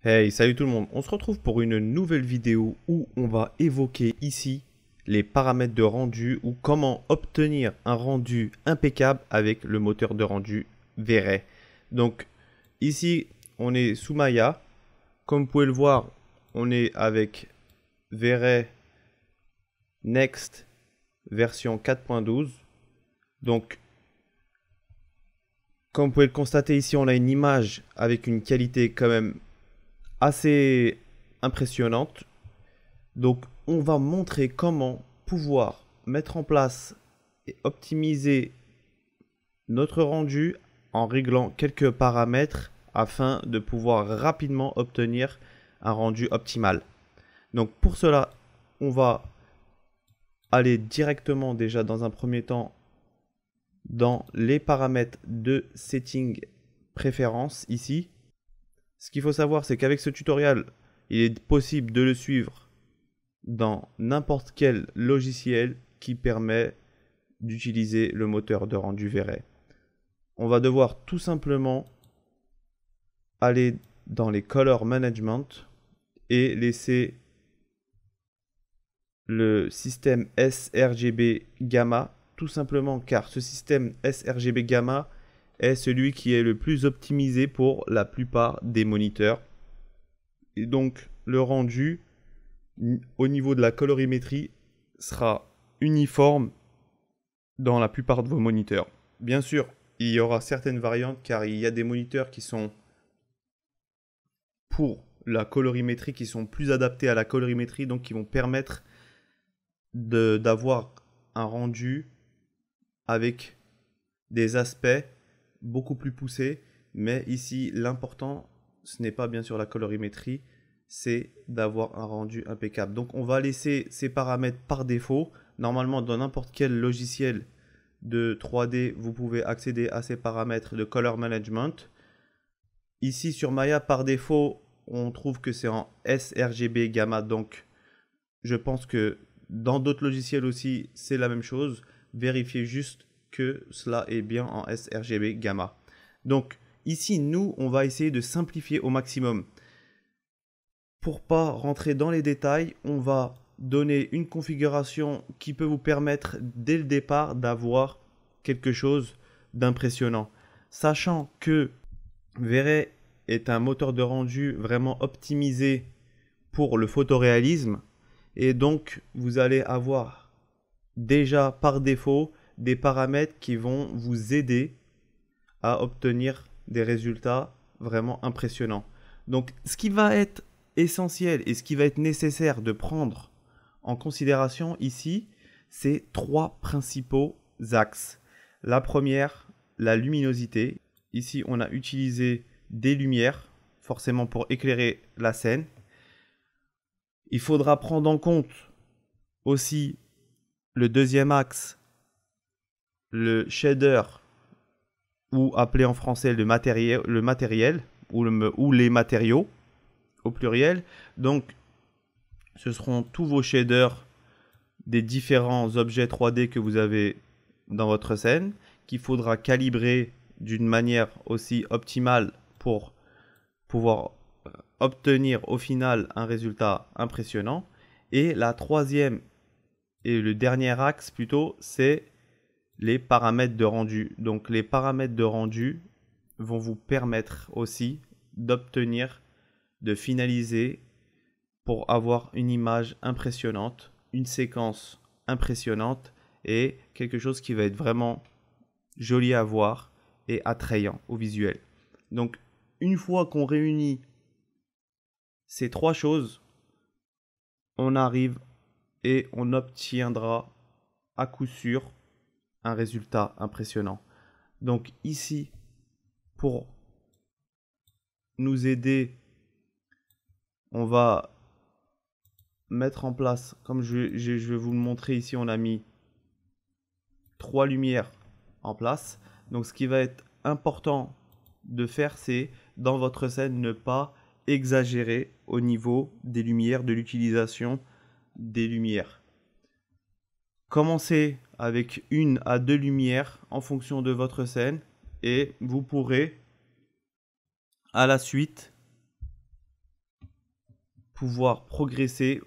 Hey, salut tout le monde, on se retrouve pour une nouvelle vidéo où on va évoquer ici les paramètres de rendu ou comment obtenir un rendu impeccable avec le moteur de rendu V-Ray. Donc ici on est sous Maya, comme vous pouvez le voir on est avec V-Ray Next version 4.12. Donc comme vous pouvez le constater ici on a une image avec une qualité quand même assez impressionnante. Donc on va montrer comment pouvoir mettre en place et optimiser notre rendu en réglant quelques paramètres afin de pouvoir rapidement obtenir un rendu optimal. Donc pour cela, on va aller directement déjà dans un premier temps dans les paramètres de setting préférence ici. Ce qu'il faut savoir, c'est qu'avec ce tutoriel, il est possible de le suivre dans n'importe quel logiciel qui permet d'utiliser le moteur de rendu V-Ray. On va devoir tout simplement aller dans les Color Management et laisser le système sRGB Gamma, tout simplement car ce système sRGB Gamma est celui qui est le plus optimisé pour la plupart des moniteurs. Et donc le rendu au niveau de la colorimétrie sera uniforme dans la plupart de vos moniteurs. Bien sûr, il y aura certaines variantes car il y a des moniteurs qui sont pour la colorimétrie, qui sont plus adaptés à la colorimétrie, donc qui vont permettre d'avoir un rendu avec des aspects beaucoup plus poussés. Mais ici, l'important, ce n'est pas bien sûr la colorimétrie, c'est d'avoir un rendu impeccable. Donc on va laisser ces paramètres par défaut. Normalement, dans n'importe quel logiciel de 3D, vous pouvez accéder à ces paramètres de color management. Ici sur Maya, par défaut, on trouve que c'est en sRGB Gamma. Donc je pense que dans d'autres logiciels aussi, c'est la même chose. Vérifiez juste que cela est bien en sRGB Gamma. Donc ici, nous, on va essayer de simplifier au maximum. Pour pas rentrer dans les détails, on va donner une configuration qui peut vous permettre dès le départ d'avoir quelque chose d'impressionnant. Sachant que V-Ray est un moteur de rendu vraiment optimisé pour le photoréalisme et donc vous allez avoir déjà par défaut des paramètres qui vont vous aider à obtenir des résultats vraiment impressionnants. Donc ce qui va être essentiel et ce qui va être nécessaire de prendre en considération ici, c'est trois principaux axes. La première, la luminosité. Ici, on a utilisé des lumières, forcément pour éclairer la scène. Il faudra prendre en compte aussi le deuxième axe, le shader, ou appelé en français le matériel ou les matériaux au pluriel. Donc ce seront tous vos shaders des différents objets 3D que vous avez dans votre scène, qu'il faudra calibrer d'une manière aussi optimale pour pouvoir obtenir au final un résultat impressionnant. Et la troisième et le dernier axe plutôt, c'est les paramètres de rendu. Donc les paramètres de rendu vont vous permettre aussi d'obtenir, de finaliser pour avoir une image impressionnante, une séquence impressionnante et quelque chose qui va être vraiment joli à voir et attrayant au visuel. Donc une fois qu'on réunit ces trois choses, on arrive et on obtiendra à coup sûr un résultat impressionnant. Donc ici, pour nous aider, on va mettre en place, comme je vais vous le montrer ici, on a mis trois lumières en place. Donc ce qui va être important de faire, c'est dans votre scène ne pas exagérer au niveau des lumières, de l'utilisation des lumières. Commencez avec 1 à 2 lumières en fonction de votre scène et vous pourrez à la suite pouvoir progresser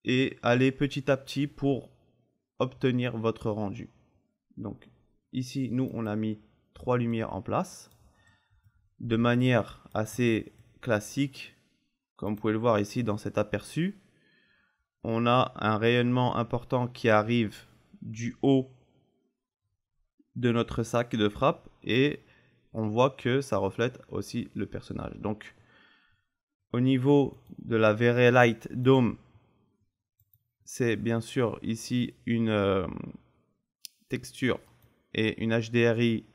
et aller petit à petit pour obtenir votre rendu. Donc ici, nous, on a mis 3 lumières en place de manière assez classique. Comme vous pouvez le voir ici dans cet aperçu, on a un rayonnement important qui arrive du haut de notre sac de frappe et on voit que ça reflète aussi le personnage. Donc au niveau de la V-Ray Light Dome, c'est bien sûr ici une texture et une HDRI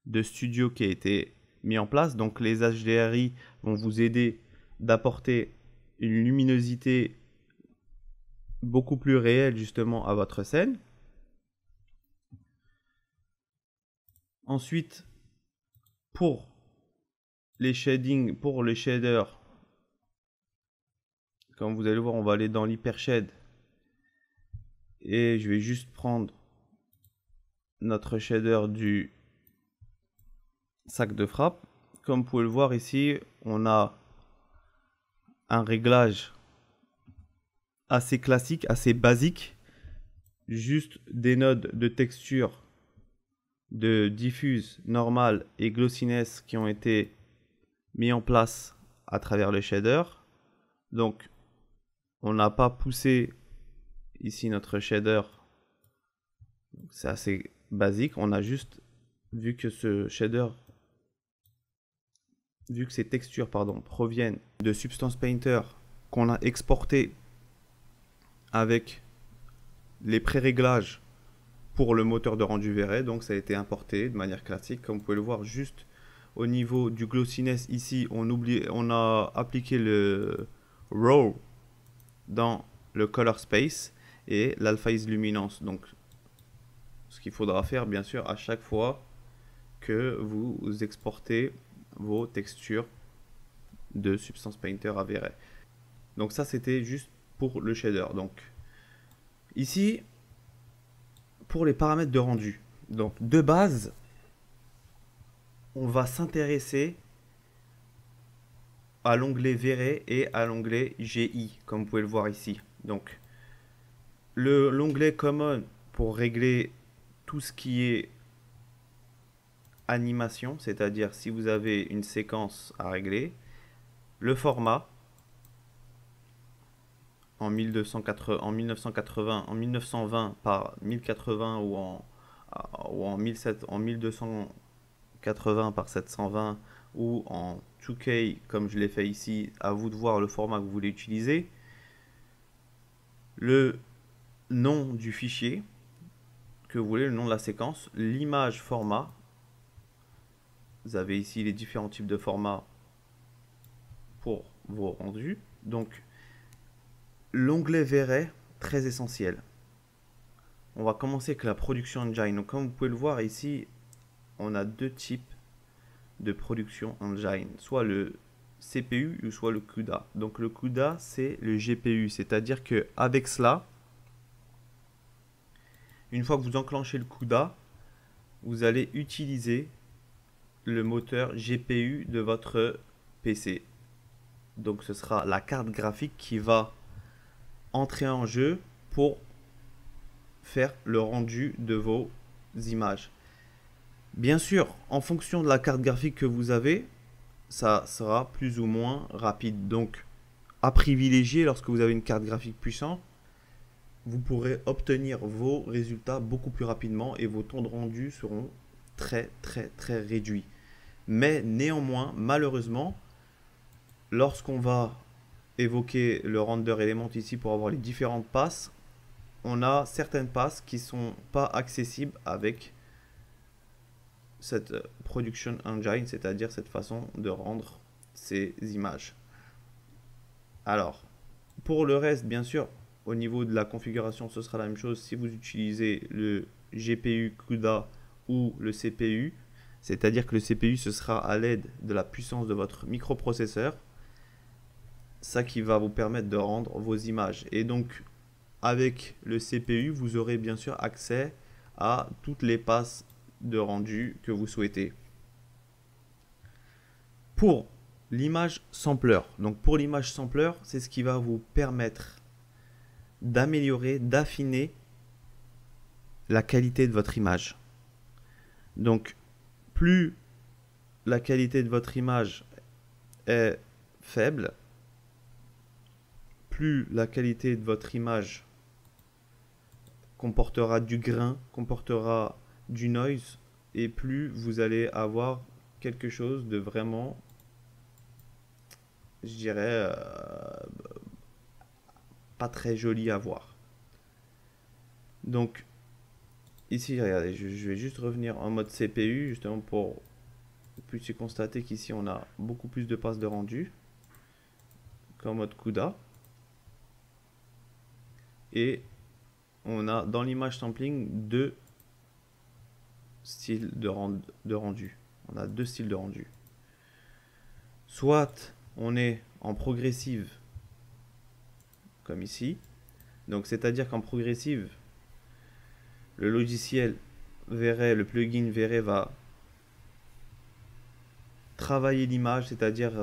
de studio qui a été mis en place. Donc les HDRI vont vous aider d'apporter une luminosité beaucoup plus réelle justement à votre scène. Ensuite, pour les shadings, pour les shaders, comme vous allez voir, on va aller dans l'hyper shade et je vais juste prendre notre shader du sac de frappe. Comme vous pouvez le voir ici, on a un réglage assez classique, assez basique, juste des nodes de texture de diffuse, normal et glossiness qui ont été mis en place à travers le shader. Donc on n'a pas poussé ici notre shader, c'est assez basique. On a juste vu que ce shader, vu que ces textures proviennent de Substance Painter qu'on a exporté avec les pré-réglages pour le moteur de rendu V-Ray, donc ça a été importé de manière classique. Comme vous pouvez le voir, juste au niveau du glossiness ici, on a appliqué le RAW dans le color space et l'alpha is luminance. Donc ce qu'il faudra faire bien sûr à chaque fois que vous exportez vos textures de Substance Painter à V-Ray. Donc ça c'était juste pour le shader. Donc ici pour les paramètres de rendu, donc de base on va s'intéresser à l'onglet V-Ray et à l'onglet GI comme vous pouvez le voir ici. Donc l'onglet Common pour régler tout ce qui est animation, c'est-à-dire si vous avez une séquence à régler, le format en 1980, en 1920 par 1080 ou en 1280 par 720 ou en 2K comme je l'ai fait ici, à vous de voir le format que vous voulez utiliser, le nom du fichier que vous voulez, le nom de la séquence, l'image format. Vous avez ici les différents types de formats pour vos rendus. Donc l'onglet V-Ray, très essentiel. On va commencer avec la production engine. Donc comme vous pouvez le voir ici, on a deux types de production engine, soit le CPU ou soit le CUDA. Donc le CUDA c'est le GPU, c'est-à-dire que avec cela, une fois que vous enclenchez le CUDA, vous allez utiliser le moteur GPU de votre PC. Donc ce sera la carte graphique qui va entrer en jeu pour faire le rendu de vos images. Bien sûr, en fonction de la carte graphique que vous avez, ça sera plus ou moins rapide. Donc, à privilégier lorsque vous avez une carte graphique puissante, vous pourrez obtenir vos résultats beaucoup plus rapidement et vos temps de rendu seront très réduits. Mais néanmoins, malheureusement, lorsqu'on va évoquer le render element ici pour avoir les différentes passes, on a certaines passes qui ne sont pas accessibles avec cette production engine, c'est-à-dire cette façon de rendre ces images. Alors, pour le reste, bien sûr, au niveau de la configuration, ce sera la même chose si vous utilisez le GPU CUDA ou le CPU, c'est-à-dire que le CPU, ce sera à l'aide de la puissance de votre microprocesseur, ça qui va vous permettre de rendre vos images. Et donc, avec le CPU, vous aurez bien sûr accès à toutes les passes de rendu que vous souhaitez. Pour l'image sampler. Donc pour l'image sampler, c'est ce qui va vous permettre d'améliorer, d'affiner la qualité de votre image. Donc plus la qualité de votre image est faible, plus la qualité de votre image comportera du grain, comportera du noise, et plus vous allez avoir quelque chose de vraiment, je dirais, pas très joli à voir. Donc ici, regardez, je vais juste revenir en mode CPU, justement pour que vous puissiez constater qu'ici on a beaucoup plus de passes de rendu qu'en mode CUDA. Et on a dans l'image sampling deux styles de rendu. On a deux styles de rendu. Soit on est en progressive, comme ici. Donc c'est-à-dire qu'en progressive, le logiciel verrait, le plugin verrait va travailler l'image, c'est-à-dire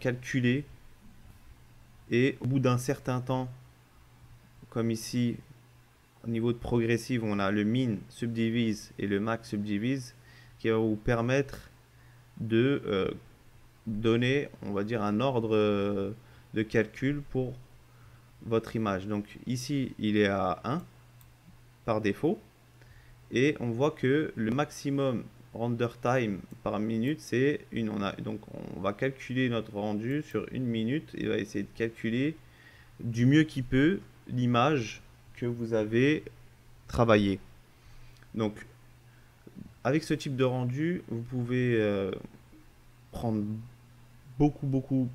calculer, et au bout d'un certain temps, comme ici, au niveau de progressive, on a le min subdivise et le max subdivise qui va vous permettre de donner, on va dire, un ordre de calcul pour votre image. Donc ici, il est à 1 par défaut. Et on voit que le maximum render time par minute, c'est une. Donc on va calculer notre rendu sur une minute et on va essayer de calculer du mieux qu'il peut l'image que vous avez travaillé. Donc avec ce type de rendu, vous pouvez prendre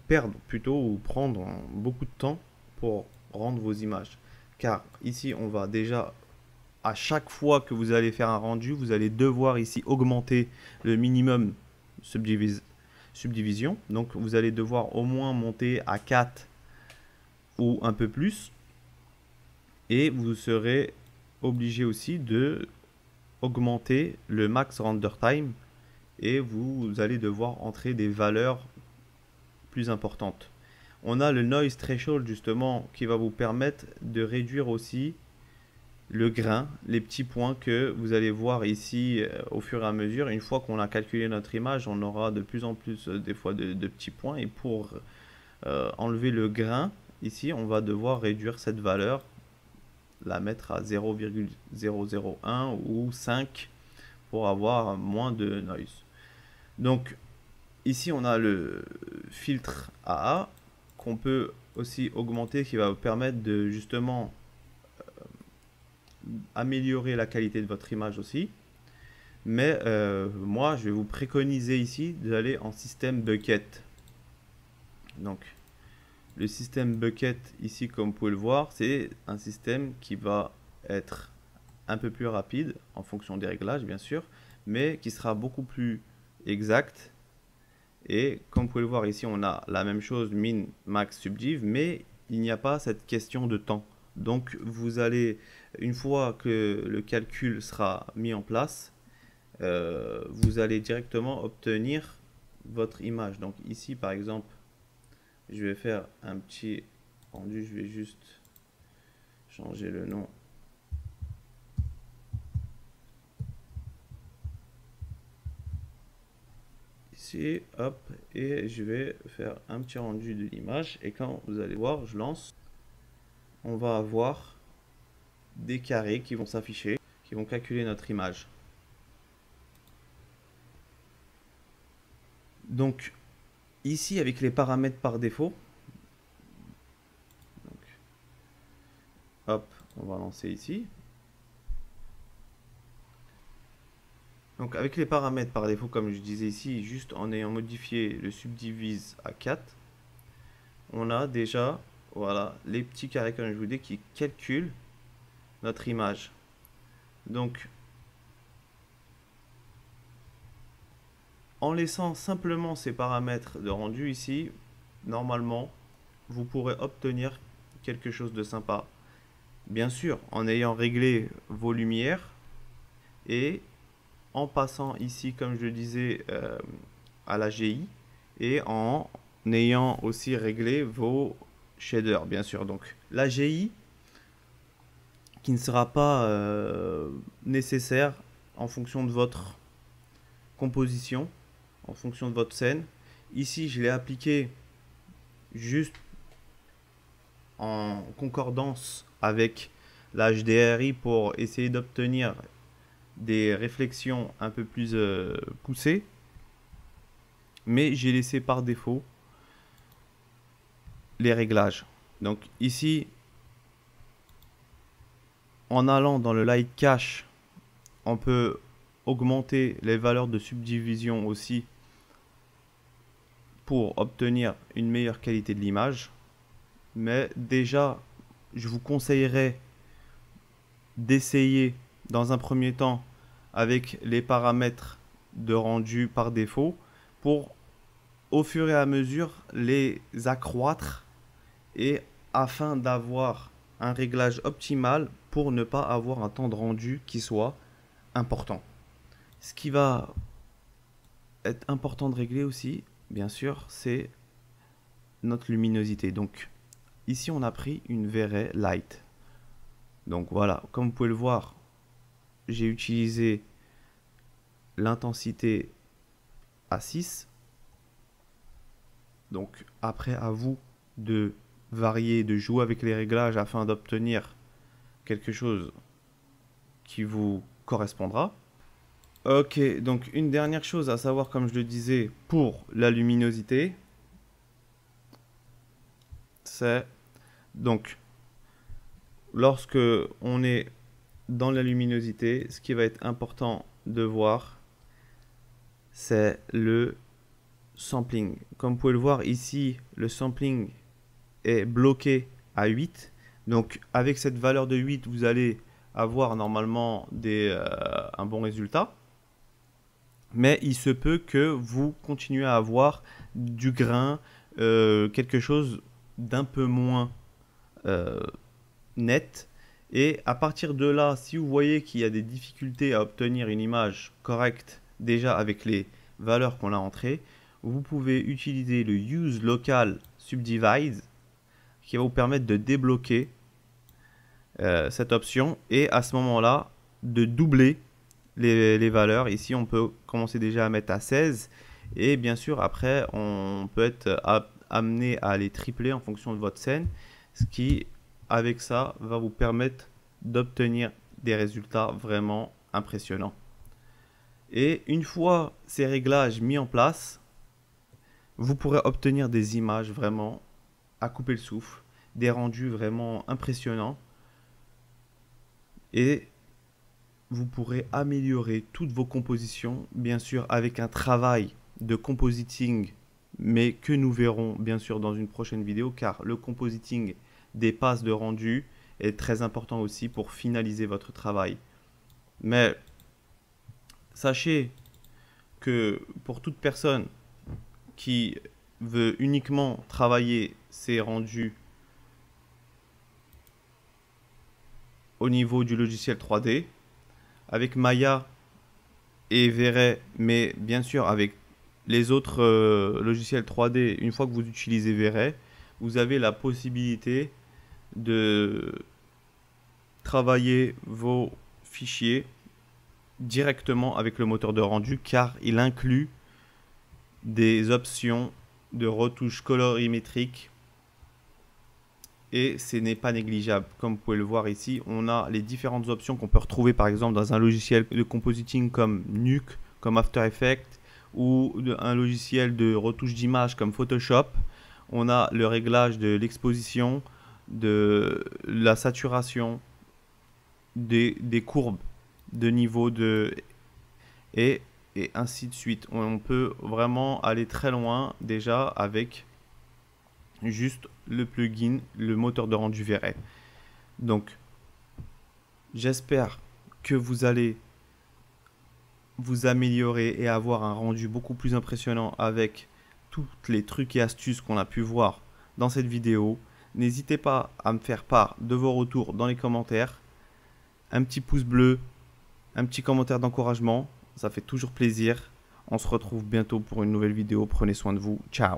perdre plutôt, ou prendre beaucoup de temps pour rendre vos images. Car ici, on va déjà, à chaque fois que vous allez faire un rendu, vous allez devoir ici augmenter le minimum subdivision. Donc vous allez devoir au moins monter à 4 ou un peu plus. Et vous serez obligé aussi de augmenter le max render time. Et vous allez devoir entrer des valeurs plus importantes. On a le noise threshold justement qui va vous permettre de réduire aussi le grain, les petits points que vous allez voir ici au fur et à mesure. Une fois qu'on a calculé notre image, on aura de plus en plus des fois de petits points, et pour enlever le grain ici, on va devoir réduire cette valeur, la mettre à 0,001 ou 5 pour avoir moins de noise. Donc ici on a le filtre AA qu'on peut aussi augmenter, qui va vous permettre de justement améliorer la qualité de votre image aussi. Mais moi je vais vous préconiser ici d'aller en système bucket. Donc le système bucket ici, comme vous pouvez le voir, c'est un système qui va être un peu plus rapide en fonction des réglages bien sûr, mais qui sera beaucoup plus exact. Et comme vous pouvez le voir ici, on a la même chose, min, max, subdiv, mais il n'y a pas cette question de temps. Donc vous allez, une fois que le calcul sera mis en place, vous allez directement obtenir votre image. Donc ici par exemple, je vais faire un petit rendu, je vais juste changer le nom. Ici, hop, et je vais faire un petit rendu de l'image, et quand vous allez voir, je lance, on va avoir des carrés qui vont s'afficher, qui vont calculer notre image. Donc ici, avec les paramètres par défaut, donc, hop, on va lancer ici. Donc avec les paramètres par défaut, comme je disais ici, juste en ayant modifié le subdivise à 4, on a déjà, voilà, les petits carrés comme je vous dis qui calculent notre image. Donc en laissant simplement ces paramètres de rendu ici, normalement vous pourrez obtenir quelque chose de sympa. Bien sûr, en ayant réglé vos lumières et en passant ici, comme je le disais, à la GI, et en ayant aussi réglé vos shaders, bien sûr. Donc l'AGI qui ne sera pas nécessaire en fonction de votre composition, en fonction de votre scène. Ici, je l'ai appliqué juste en concordance avec la HDRI pour essayer d'obtenir des réflexions un peu plus poussées. Mais j'ai laissé par défaut les réglages. Donc ici, en allant dans le light cache, on peut augmenter les valeurs de subdivision aussi pour obtenir une meilleure qualité de l'image. Mais déjà, je vous conseillerais d'essayer dans un premier temps avec les paramètres de rendu par défaut pour au fur et à mesure les accroître et afin d'avoir un réglage optimal pour ne pas avoir un temps de rendu qui soit important. Ce qui va être important de régler aussi, bien sûr, c'est notre luminosité. Donc ici on a pris une V-Ray Light. Donc voilà, comme vous pouvez le voir, j'ai utilisé l'intensité à 6. Donc après, à vous de varier, de jouer avec les réglages afin d'obtenir quelque chose qui vous correspondra. Ok, donc une dernière chose à savoir, comme je le disais, pour la luminosité, c'est donc lorsque on est dans la luminosité, ce qui va être important de voir, c'est le sampling. Comme vous pouvez le voir ici, le sampling est bloqué à 8. Donc avec cette valeur de 8, vous allez avoir normalement un bon résultat. Mais il se peut que vous continuez à avoir du grain, quelque chose d'un peu moins net. Et à partir de là, si vous voyez qu'il y a des difficultés à obtenir une image correcte déjà avec les valeurs qu'on a entrées, vous pouvez utiliser le Use Local Subdivide qui va vous permettre de débloquer cette option et à ce moment-là de doubler les valeurs. Ici, on peut commencer déjà à mettre à 16 et bien sûr après on peut être amené à les tripler en fonction de votre scène, ce qui avec ça va vous permettre d'obtenir des résultats vraiment impressionnants. Et une fois ces réglages mis en place, vous pourrez obtenir des images vraiment à couper le souffle, des rendus vraiment impressionnants et vous pourrez améliorer toutes vos compositions, bien sûr avec un travail de compositing, mais que nous verrons bien sûr dans une prochaine vidéo, car le compositing des passes de rendu est très important aussi pour finaliser votre travail. Mais sachez que pour toute personne qui veut uniquement travailler ses rendus au niveau du logiciel 3D, avec Maya et V-Ray, mais bien sûr avec les autres logiciels 3D, une fois que vous utilisez V-Ray, vous avez la possibilité de travailler vos fichiers directement avec le moteur de rendu, car il inclut des options de retouche colorimétrique et ce n'est pas négligeable. Comme vous pouvez le voir ici, on a les différentes options qu'on peut retrouver par exemple dans un logiciel de compositing comme Nuke, comme After Effects ou un logiciel de retouche d'image comme Photoshop. On a le réglage de l'exposition, de la saturation, des courbes de niveau et ainsi de suite. On peut vraiment aller très loin déjà avec juste le plugin, le moteur de rendu V-Ray. Donc j'espère que vous allez vous améliorer et avoir un rendu beaucoup plus impressionnant avec tous les trucs et astuces qu'on a pu voir dans cette vidéo. N'hésitez pas à me faire part de vos retours dans les commentaires. Un petit pouce bleu, un petit commentaire d'encouragement, ça fait toujours plaisir. On se retrouve bientôt pour une nouvelle vidéo. Prenez soin de vous. Ciao.